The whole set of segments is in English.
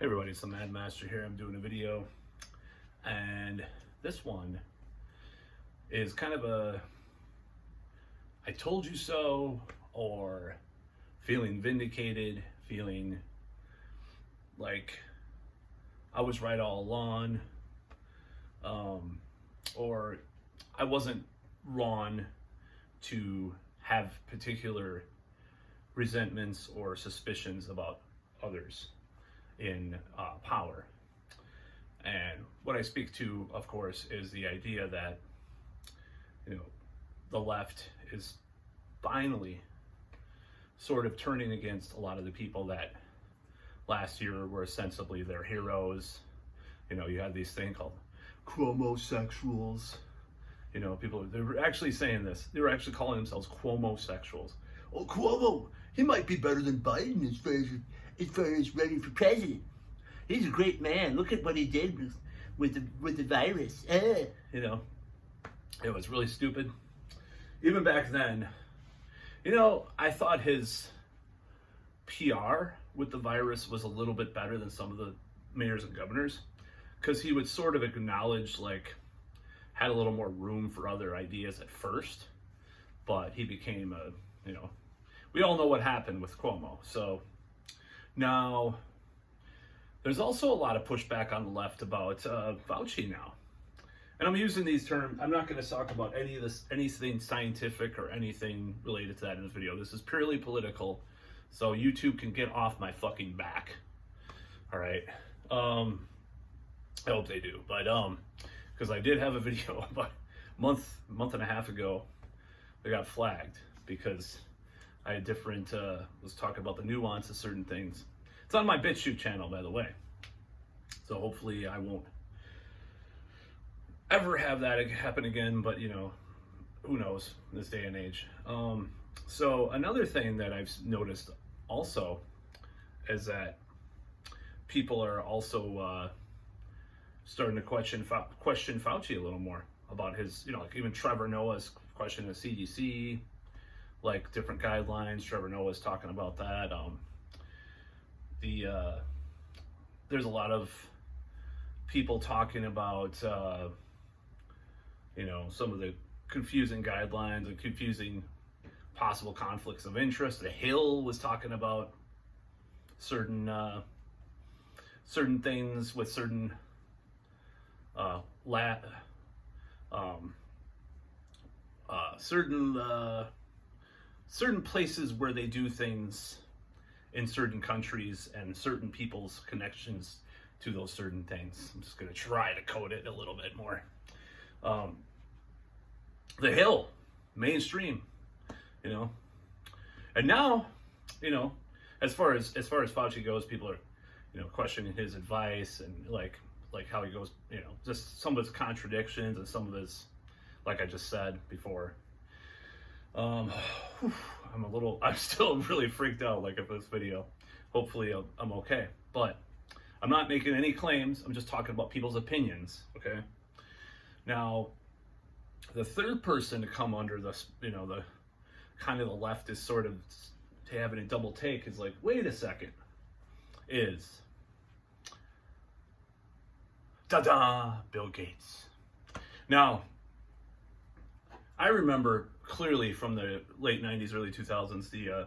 Hey everybody, it's the Mad Master here. I'm doing a video, and this one is kind of a I told you so, or feeling vindicated, feeling like I was right all along, or I wasn't wrong to have particular resentments or suspicions about others in power. And what I speak to, of course, is the idea that, the left is finally sort of turning against a lot of the people that last year were ostensibly their heroes. You had these things called chromosexuals. People, they were actually saying this. They were actually calling themselves Cuomo-sexuals. Oh, Cuomo, he might be better than Biden as far as running for president. He's a great man. Look at what he did with the virus. It was really stupid. Even back then, I thought his PR with the virus was a little bit better than some of the mayors and governors, because he would sort of acknowledge, had a little more room for other ideas at first, but he became we all know what happened with Cuomo. So now there's also a lot of pushback on the left about Fauci now. And I'm using these terms. I'm not going to talk about anything scientific or anything related to that in this video. This is purely political, so YouTube can get off my fucking back. All right. I hope they do, but because I did have a video about a month and a half ago that got flagged because I had was talking about the nuance of certain things. It's on my BitChute channel, by the way. So hopefully I won't ever have that happen again, but who knows in this day and age. So another thing that I've noticed also is that people are also starting to question Fauci a little more about his, even Trevor Noah's question the CDC, different guidelines. Trevor Noah's talking about that. There's a lot of people talking about, some of the confusing guidelines and confusing possible conflicts of interest. The Hill was talking about certain things with certain certain places where they do things in certain countries and certain people's connections to those certain things. I'm just going to try to code it a little bit more. The Hill, mainstream, and now, as far as Fauci goes, people are, questioning his advice and like how he goes, just some of his contradictions and some of his, like I just said before. I'm still really freaked out, of this video. Hopefully I'm okay, but I'm not making any claims. I'm just talking about people's opinions. Okay. Now, the third person to come under this, the kind of the leftist sort of having a double take is wait a second, is Bill Gates. Now, I remember clearly from the late 90s, early 2000s, the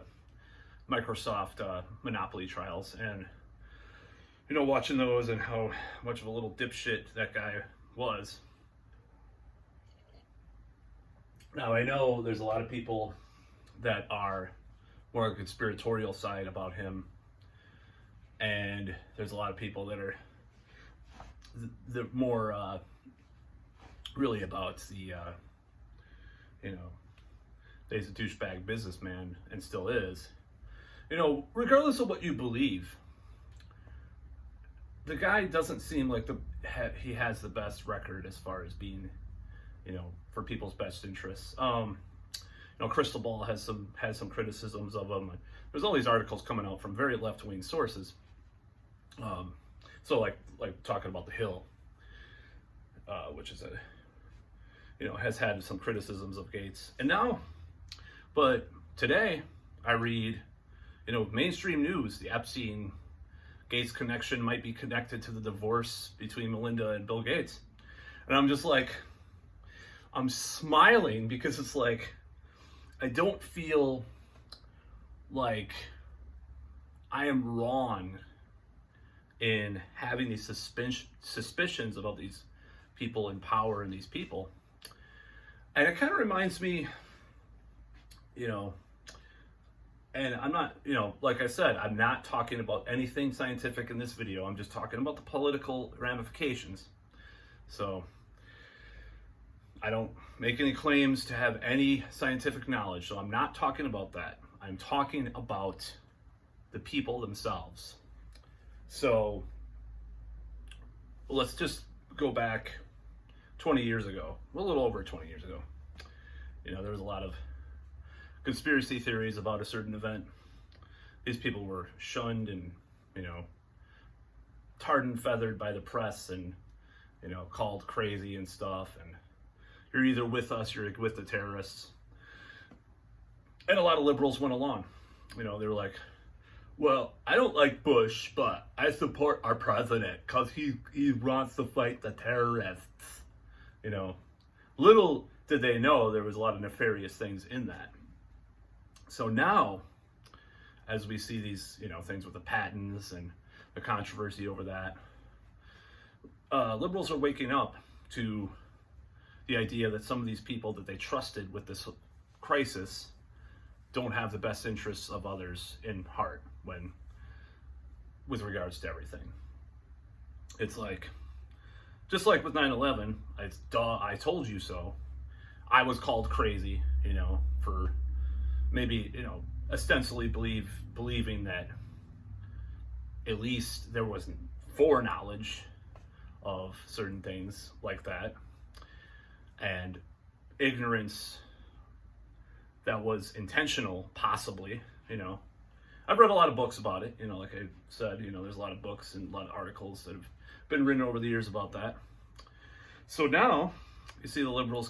Microsoft monopoly trials, and watching those and how much of a little dipshit that guy was. Now, I know there's a lot of people that are more on the conspiratorial side about him, and there's a lot of people that are the more really about the he's a douchebag businessman and still is. Regardless of what you believe, the guy doesn't seem like he has the best record as far as being, for people's best interests. Crystal Ball has some criticisms of him. There's all these articles coming out from very left-wing sources. So like talking about the Hill, which is has had some criticisms of Gates, and now, but today I read, mainstream news, the Epstein Gates connection might be connected to the divorce between Melinda and Bill Gates. And I'm just like, I'm smiling because it's like, I don't feel like I am wrong in having these suspicions about these people in power and these people. And it kind of reminds me, you know, and I'm not, you know, like I said, I'm not talking about anything scientific in this video. I'm just talking about the political ramifications. So I don't make any claims to have any scientific knowledge. So I'm not talking about that. I'm talking about the people themselves. So let's just go back 20 years ago, a little over 20 years ago. You know, there was a lot of conspiracy theories about a certain event. These people were shunned and, you know, tarred and feathered by the press and, you know, called crazy and stuff. And you're either with us, you're with the terrorists. And a lot of liberals went along. You know, they were like, well, I don't like Bush, but I support our president because he wants to fight the terrorists. You know, little did they know there was a lot of nefarious things in that. So now, as we see these, you know, things with the patents and the controversy over that, liberals are waking up to the idea that some of these people that they trusted with this crisis don't have the best interests of others in heart with regards to everything. It's like, just like with 9/11, it's duh, I told you so. I was called crazy, you know, for maybe, you know, ostensibly believing that at least there wasn't foreknowledge of certain things like that, and ignorance that was intentional, possibly, you know. I've read a lot of books about it, you know, like I said, you know, there's a lot of books and a lot of articles that have been written over the years about that. So now, you see the liberals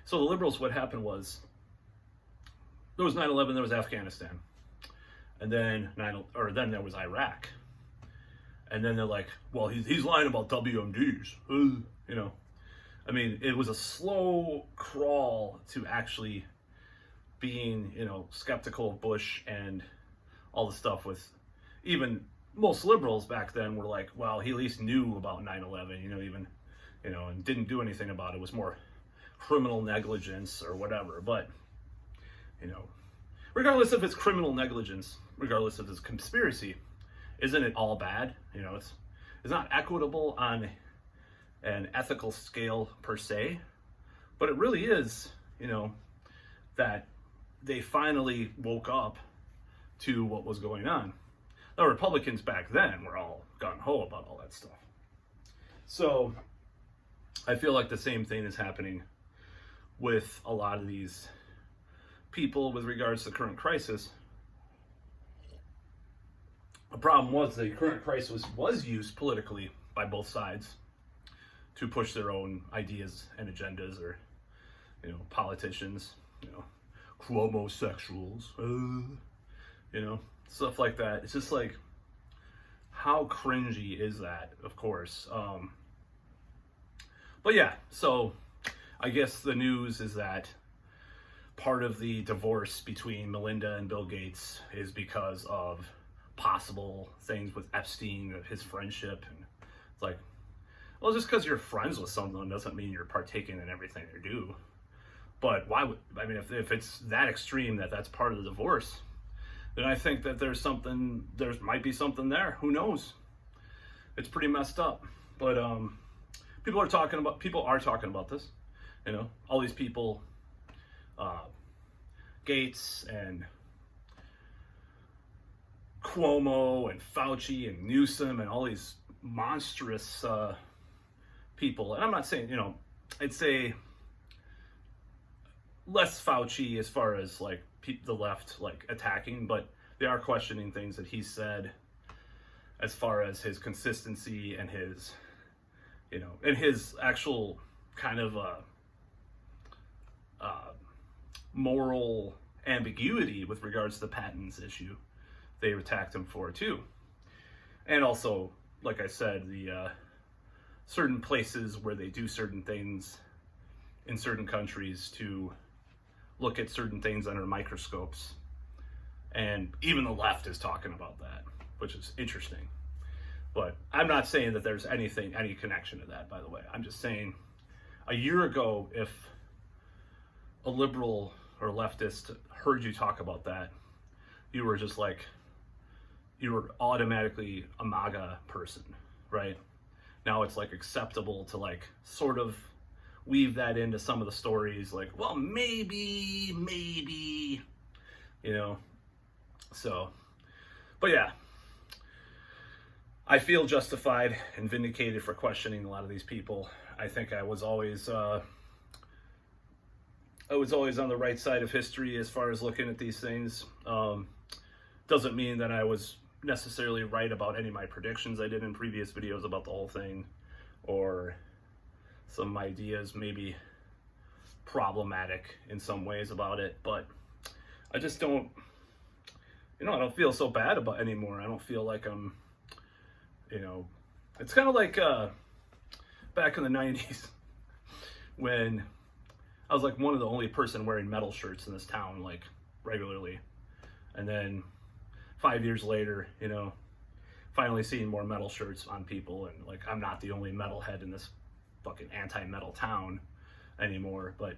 so the liberals, what happened was, there was 9/11, there was Afghanistan, and then then there was Iraq, and then they're like, well, he's lying about WMDs, you know. I mean, it was a slow crawl to actually being, you know, skeptical of Bush and all the stuff with, even most liberals back then were like, well, he at least knew about 9/11, you know, even, you know, and didn't do anything about it. It was more criminal negligence or whatever. But, you know, regardless if it's criminal negligence, regardless if it's conspiracy, isn't it all bad? You know, it's not equitable on an ethical scale per se, but it really is, you know, that they finally woke up to what was going on. The Republicans back then were all gung-ho about all that stuff. So I feel like the same thing is happening with a lot of these people with regards to the current crisis. The problem was the current crisis was used politically by both sides to push their own ideas and agendas, or, you know, politicians, you know, Cuomo-sexuals, you know, stuff like that. It's just like, how cringy is that, of course. But yeah, so I guess the news is that part of the divorce between Melinda and Bill Gates is because of possible things with Epstein, his friendship. And it's like, well, just because you're friends with someone doesn't mean you're partaking in everything they do. But why would, I mean, if it's that extreme that that's part of the divorce, then I think that there might be something there. Who knows? It's pretty messed up. But people are talking about this. You know, all these people, Gates and Cuomo and Fauci and Newsom and all these monstrous people. And I'm not saying, you know, I'd say less Fauci as far as like the left like attacking, but they are questioning things that he said as far as his consistency and his, you know, and his actual kind of moral ambiguity with regards to the patents issue. They attacked him for too. and also, like I said, the certain places where they do certain things in certain countries to look at certain things under microscopes. And even the left is talking about that, which is interesting. But I'm not saying that there's any connection to that, by the way. I'm just saying a year ago, if a liberal or leftist heard you talk about that, you were just like, you were automatically a MAGA person, right? Now it's like acceptable to like sort of weave that into some of the stories, like, well, maybe, you know. So, but yeah, I feel justified and vindicated for questioning a lot of these people. I think I was always on the right side of history as far as looking at these things. Doesn't mean that I was necessarily right about any of my predictions I did in previous videos about the whole thing, or some ideas maybe problematic in some ways about it, but I just don't, I don't feel so bad about it anymore. I don't feel like I'm, it's kind of like back in the 90s when I was like one of the only person wearing metal shirts in this town, like regularly. And then 5 years later, finally seeing more metal shirts on people, and like I'm not the only metalhead in this fucking anti-metal town anymore. But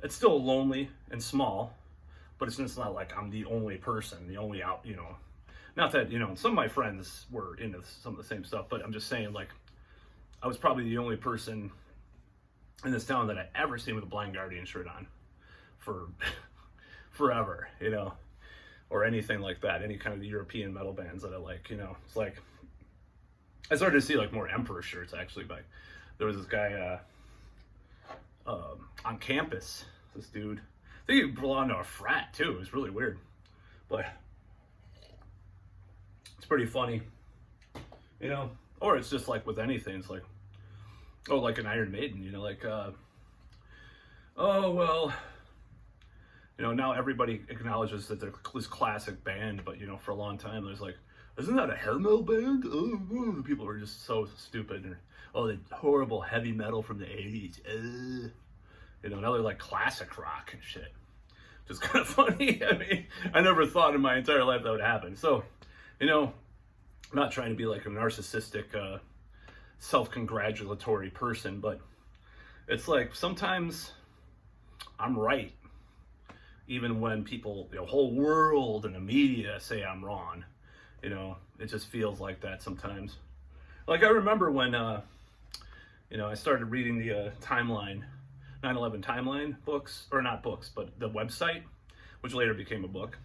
it's still lonely and small, but it's just not like I'm the only person, the only out, not that, some of my friends were into some of the same stuff, but I'm just saying, like, I was probably the only person in this town that I ever seen with a Blind Guardian shirt on for forever, or anything like that, any kind of the European metal bands that I like, it's like, I started to see like more Emperor shirts actually, but there was this guy on campus, this dude, I think he belonged to a frat too, it was really weird, but it's pretty funny, or it's just like with anything, it's like, oh, like an Iron Maiden, like, oh, well, now everybody acknowledges that they're this classic band, but, for a long time, there's like, isn't that a hair metal band? Oh, people were just so stupid. Or, oh, the horrible heavy metal from the 80s. Now they're like classic rock and shit. Just kind of funny. I mean, I never thought in my entire life that would happen. So, I'm not trying to be like a narcissistic, self-congratulatory person, but it's like sometimes I'm right. Even when people, the whole world and the media say I'm wrong, it just feels like that sometimes. Like I remember when, I started reading the timeline, 9/11 timeline books, or not books, but the website, which later became a book.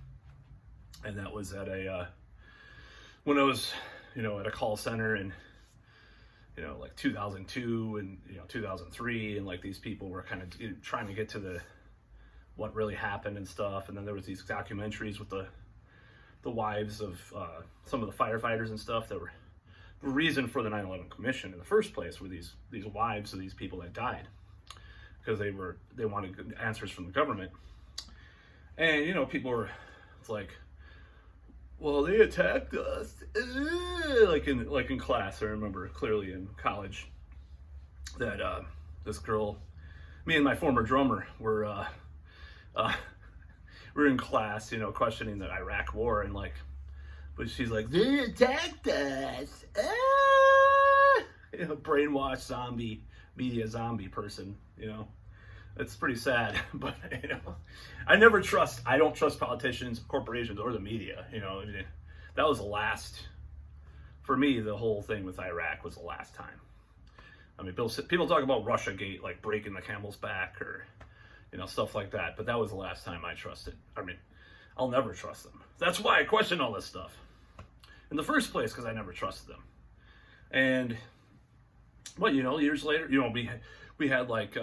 And that was at when I was, at a call center and, like 2002 and, 2003, and like these people were kind of trying to get to what really happened and stuff. And then there was these documentaries with the wives of some of the firefighters and stuff that were the reason for the 9/11 Commission in the first place, were these wives of these people that died because they wanted good answers from the government. And people were, it's like, well, they attacked us, like in class. I remember clearly in college that this girl, me and my former drummer were in class, questioning the Iraq War, and like, but she's like, they attacked us, brainwashed zombie, media zombie person, it's pretty sad. But I don't trust politicians, corporations, or the media. That was the last, for me, the whole thing with Iraq was the last time. I mean, people talk about Russiagate, like breaking the camel's back, or stuff like that. But that was the last time I trusted. I mean, I'll never trust them. That's why I question all this stuff in the first place, because I never trusted them. And, well, years later, we had like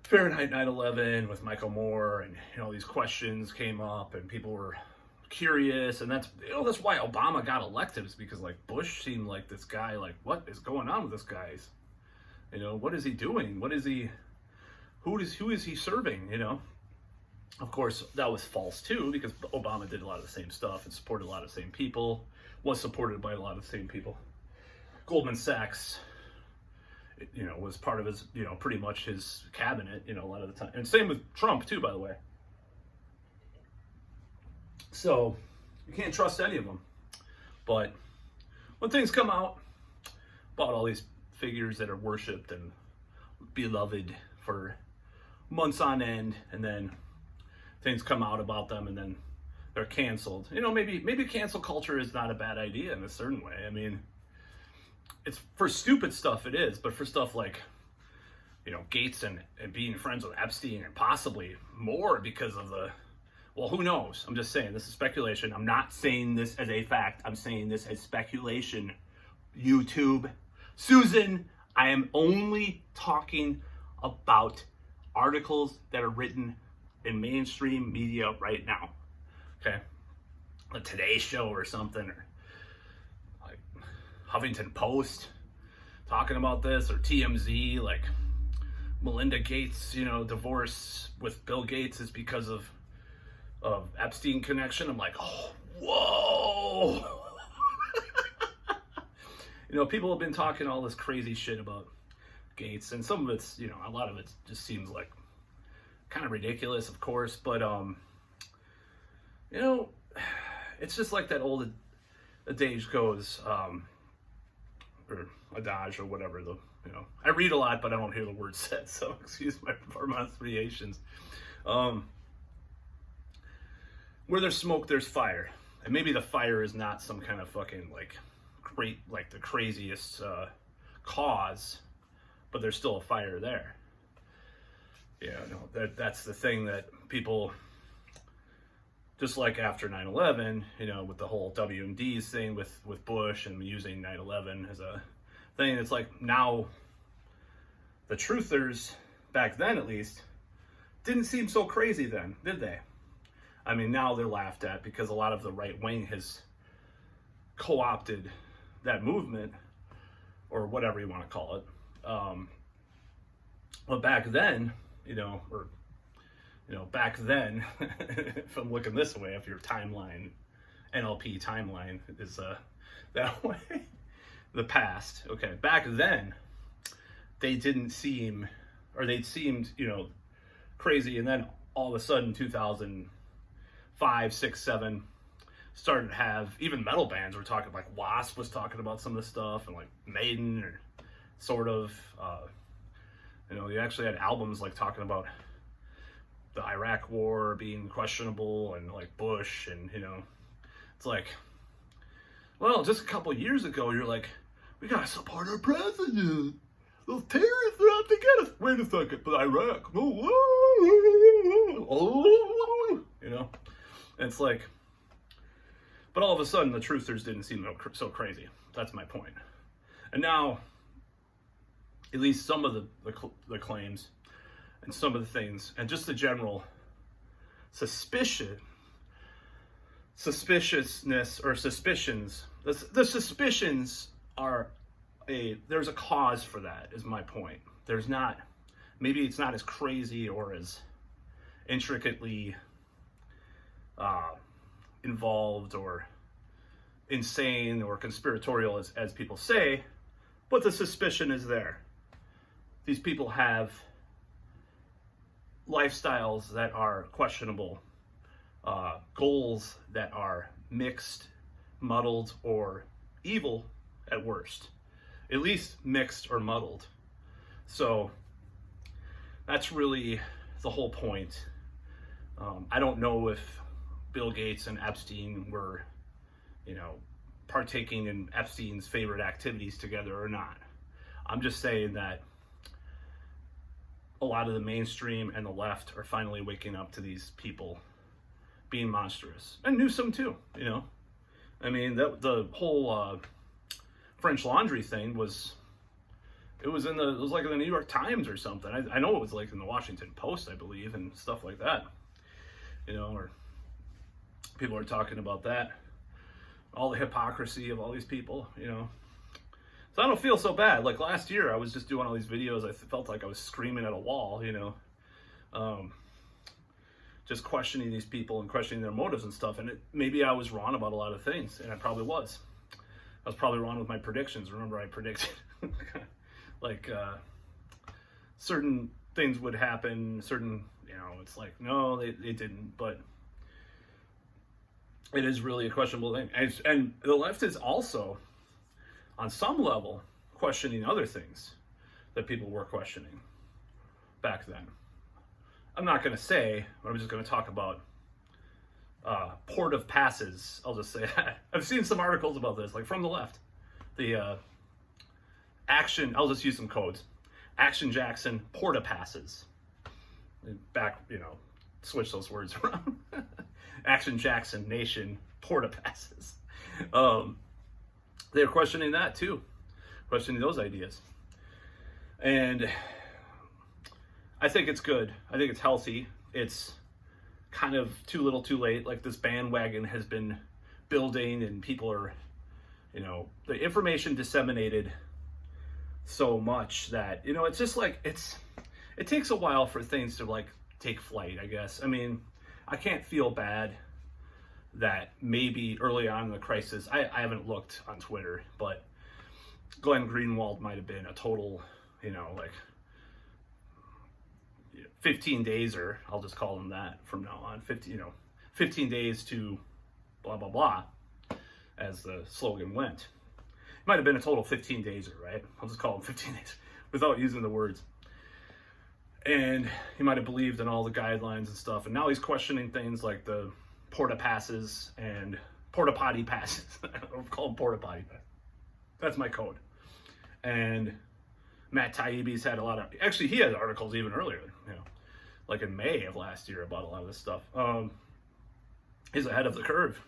Fahrenheit 9/11 with Michael Moore, and these questions came up, and people were curious, and that's why Obama got elected, is because like Bush seemed like this guy, like, what is going on with this guy? What is he doing? Who is he serving? Of course, that was false too, because Obama did a lot of the same stuff and supported a lot of the same people. was supported by a lot of the same people. Goldman Sachs, you know, was part of his, you know, pretty much his cabinet, you know, a lot of the time. And same with Trump too, by the way. So you can't trust any of them. But when things come out about all these figures that are worshipped and beloved for months on end, and then things come out about them and then they're canceled. You know, maybe cancel culture is not a bad idea in a certain way. I mean, it's for stupid stuff, it is, but for stuff like, you know, Gates and being friends with Epstein, and possibly more because of the, well, who knows? I'm just saying, this is speculation. I'm not saying this as a fact. I'm saying this as speculation. YouTube. Susan, I am only talking about articles that are written in mainstream media right now. Okay? The Today Show or something, or like Huffington Post talking about this, or TMZ, like Melinda Gates, you know, divorce with Bill Gates is because of Epstein connection. I'm like, oh, whoa. You know, people have been talking all this crazy shit about Gates, and some of it's, you know, a lot of it just seems like kind of ridiculous, of course, but you know, it's just like that old adage goes, or adage, or whatever, the, you know, I read a lot, but I don't hear the words said, so excuse my pronunciations. Where there's smoke, there's fire. And maybe the fire is not some kind of fucking, like, great, like, the craziest cause, but there's still a fire there. Yeah, no, that's the thing that people, just like after 9/11, you know, with the whole WMDs thing with Bush and using 9/11 as a thing, it's like now the truthers, back then at least, didn't seem so crazy then, did they? I mean, now they're laughed at because a lot of the right wing has co-opted that movement, or whatever you want to call it. But back then, you know, or, you know, back then, if I'm looking this way, if your timeline, NLP timeline is that way, the past, okay, back then, they didn't seem, or they seemed, you know, crazy, and then all of a sudden, 2005, 6, 7, started to have, even metal bands were talking, like Wasp was talking about some of the stuff, and like Maiden, or sort of, you know, you actually had albums like talking about the Iraq war being questionable, and like Bush, and, you know, it's like, well, just a couple years ago, you're like, we gotta support our president. Those terrorists are out to get us. Wait a second, but Iraq, you know, and it's like, but all of a sudden the truthers didn't seem so crazy. That's my point. And now, at least some of the claims and some of the things, and just the general suspiciousness or suspicions, the suspicions are there's a cause for that, is my point. There's not, maybe it's not as crazy or as intricately involved or insane or conspiratorial as people say, but the suspicion is there. These people have lifestyles that are questionable, goals that are mixed, muddled, or evil at worst. At least mixed or muddled. So that's really the whole point. I don't know if Bill Gates and Epstein were, you know, partaking in Epstein's favorite activities together or not. I'm just saying that a lot of the mainstream and the left are finally waking up to these people being monstrous. And Newsom too, you know. I mean, the whole French Laundry thing was like in the New York Times or something. I know it was like in the Washington Post, I believe, and stuff like that. You know, or people are talking about that. All the hypocrisy of all these people, you know. So I don't feel so bad. Like last year, I was just doing all these videos. I felt like I was screaming at a wall, you know. Just questioning these people and questioning their motives and stuff. And maybe I was wrong about a lot of things, and I probably was. I was probably wrong with my predictions. Remember, I predicted like certain things would happen, certain, it's like, no, they didn't, but it is really a questionable thing. And the left is also, on some level, questioning other things that people were questioning back then. I'm not going to say, but I'm just going to talk about port of passes. I'll just say that. I've seen some articles about this, like from the left. The Action, I'll just use some codes. Action Jackson, porta passes. Back, switch those words around. Action Jackson Nation, porta passes. They're questioning that too, questioning those ideas. And I think it's good. I think it's healthy. It's kind of too little too late. Like, this bandwagon has been building, and people are, the information disseminated so much that, it's just like, it takes a while for things to like take flight, I guess. I mean, I can't feel bad that maybe early on in the crisis, I haven't looked on Twitter, but Glenn Greenwald might have been a total, like 15 days, or I'll just call him that from now on, 15 days to blah, blah, blah, as the slogan went. It might have been a total 15 days, right? I'll just call him 15 days without using the words. And he might have believed in all the guidelines and stuff. And now he's questioning things like the porta passes and porta potty passes. I'll call them porta potty passes. That's my code. And Matt Taibbi's had a lot of, actually he had articles even earlier, like in May of last year about a lot of this stuff. He's ahead of the curve.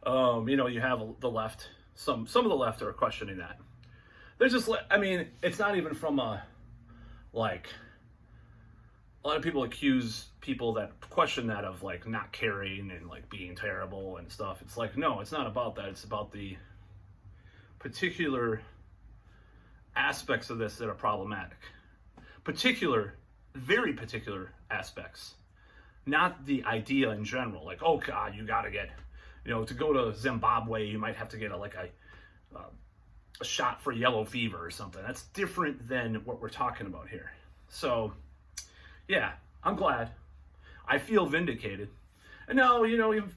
You have the left, some of the left are questioning that. They're just, it's not even from a lot of people accuse people that question that of like not caring and like being terrible and stuff. It's like, no, it's not about that. It's about the particular aspects of this that are problematic. Very particular aspects. Not the idea in general. Like, oh God, you gotta get, to go to Zimbabwe, you might have to get a shot for yellow fever or something. That's different than what we're talking about here. So, yeah, I'm glad. I feel vindicated. And now, even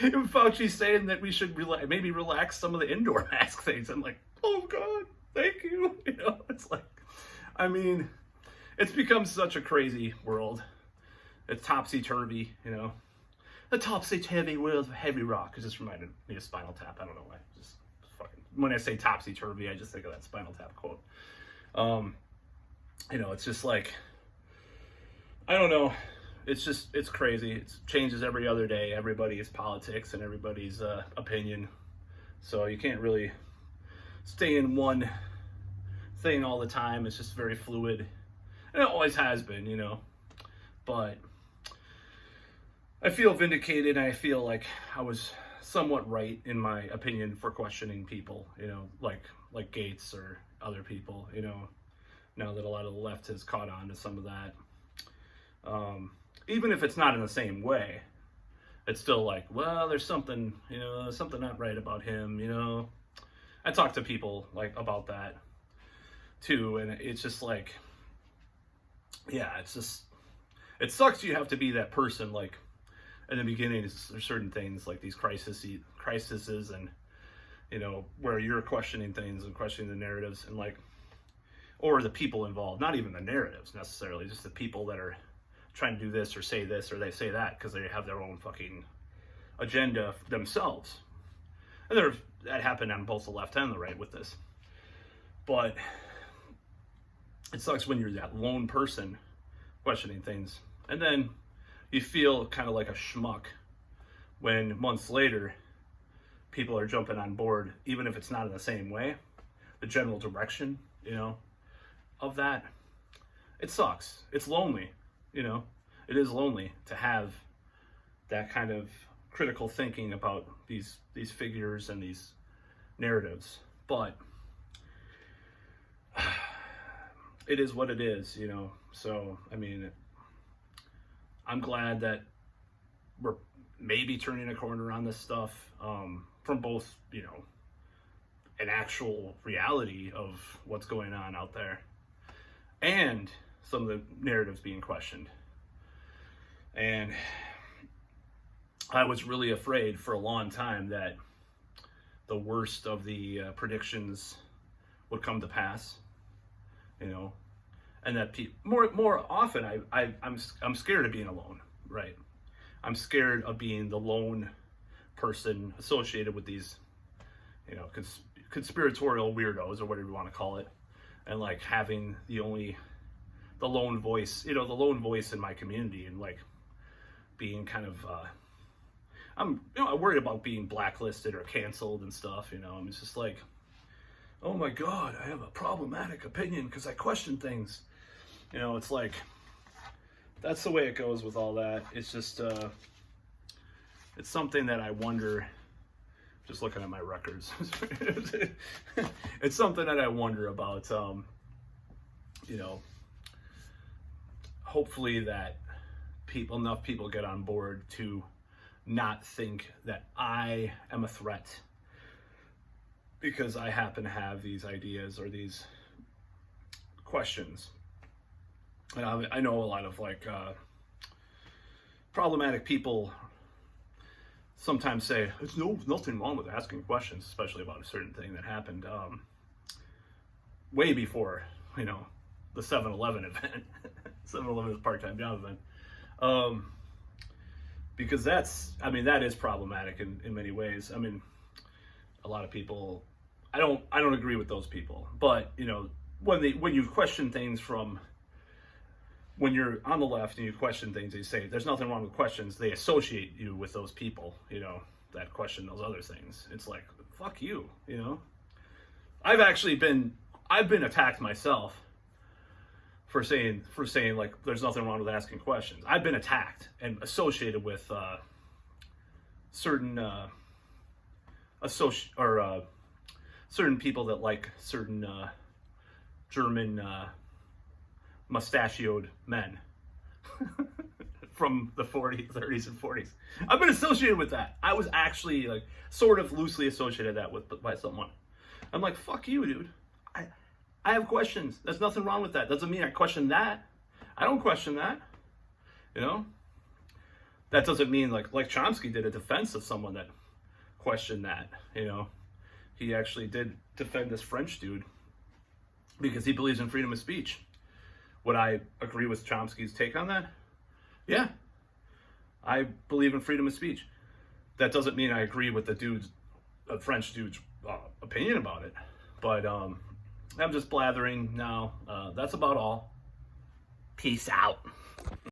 Fauci's saying that we should maybe relax some of the indoor mask things. I'm like, oh God, thank you. It's like, it's become such a crazy world. It's topsy-turvy, The topsy-turvy world of heavy rock. It just reminded me of Spinal Tap. I don't know why. Just fucking, when I say topsy-turvy, I just think of that Spinal Tap quote. It's just like, I don't know. It's crazy. It changes every other day. Everybody's politics and everybody's opinion. So you can't really stay in one thing all the time. It's just very fluid. And it always has been, But I feel vindicated. I feel like I was somewhat right in my opinion for questioning people, like Gates or other people, now that a lot of the left has caught on to some of that. Even if it's not in the same way, it's still like, well, there's something, something not right about him, I talk to people like about that too, and it's just like, yeah, it sucks you have to be that person, like, in the beginning, there's certain things like these crises and, where you're questioning things and questioning the narratives and like, or the people involved, not even the narratives necessarily, just the people that are trying to do this or say this or they say that because they have their own fucking agenda themselves. And that happened on both the left and the right with this. But it sucks when you're that lone person questioning things. And then you feel kind of like a schmuck when months later people are jumping on board, even if it's not in the same way, the general direction, of that. It sucks. It's lonely, It is lonely to have that kind of critical thinking about these figures and these narratives. But it is what it is, So, I'm glad that we're maybe turning a corner on this stuff, from both, an actual reality of what's going on out there, and some of the narratives being questioned. And I was really afraid for a long time that the worst of the predictions would come to pass, and that more often I'm scared of being alone, right? I'm scared of being the lone person associated with these, conspiratorial weirdos, or whatever you want to call it, and like having the lone voice, the lone voice in my community, and like being kind of, I'm worried about being blacklisted or canceled and stuff, I'm just like, oh my God, I have a problematic opinion because I question things. It's like, that's the way it goes with all that. It's just, it's something that I wonder, just looking at my records, it's something that I wonder about, hopefully that enough people get on board to not think that I am a threat because I happen to have these ideas or these questions. And I know a lot of problematic people sometimes say there's nothing wrong with asking questions, especially about a certain thing that happened way before the 7-Eleven event. 7-Eleven is part-time job event. Because that is problematic in many ways. I mean, a lot of people, I don't agree with those people, but when you question things when you're on the left and you question things, they say there's nothing wrong with questions. They associate you with those people, that question those other things. It's like, fuck you, I've been attacked myself for saying like there's nothing wrong with asking questions. I've been attacked and associated with certain certain people that like certain German mustachioed men from the 30s and 40s. I've been associated with that. I was actually like sort of loosely associated by someone. I'm like, fuck you, dude. I have questions. There's nothing wrong with that. Doesn't mean I question that. I don't question that. That doesn't mean like Chomsky did a defense of someone that questioned that. He actually did defend this French dude because he believes in freedom of speech. Would I agree with Chomsky's take on that? Yeah. I believe in freedom of speech. That doesn't mean I agree with the French dude's opinion about it. But I'm just blathering now. That's about all. Peace out.